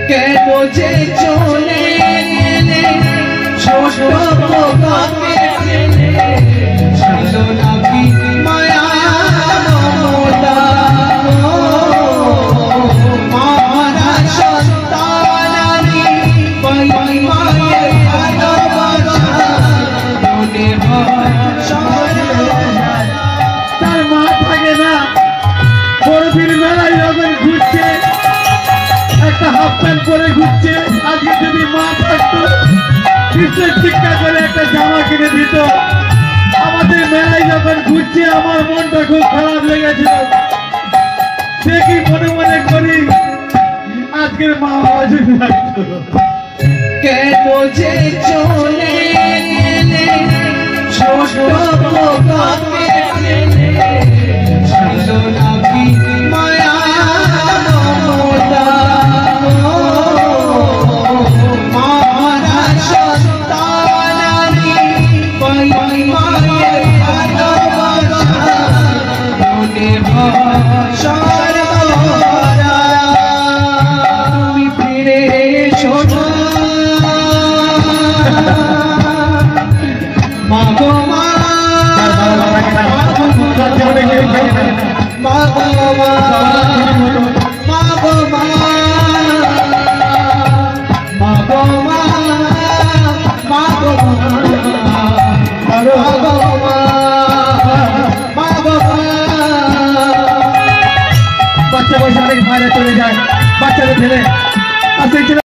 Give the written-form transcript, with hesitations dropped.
কেন যে চলে গেলে ছোট খোকাকে ফেলে ছিল না কি মায়া মমতা মারা সন্তান আমি পাই মায়ের ভালোবাসা মনে হয় তার মা থাকে না বড়দিন মেলায় যখন ঘুরছে একটা হাফ প্যান্ট পরে ঘুরছে আজকে যদি মা থাকতো কৃষ্ণের শিক্ষা করে একটা জামা কিনে দিত আমাদের মেলায় যখন ঘুরছে আমার মনটা খুব খারাপ লেগেছিল দেখি মনে মনে করি আজকের মা বাবা যদি থাকতো কেন যে চলে গেলে ছোট খোকাকে ফেলে ছিল না কি মায়া মমতা মারা সন্তান আমি পাই মায়ের ভালোবাসা মনে হয় সর্বদা তুমি ফিরে এসো না মা গো মা মা গো মা মা গো মা মা গো মা মা গো বাচ্চা বয়সে অনেক বাইরে চলে যায় বাচ্চাদের ফেলে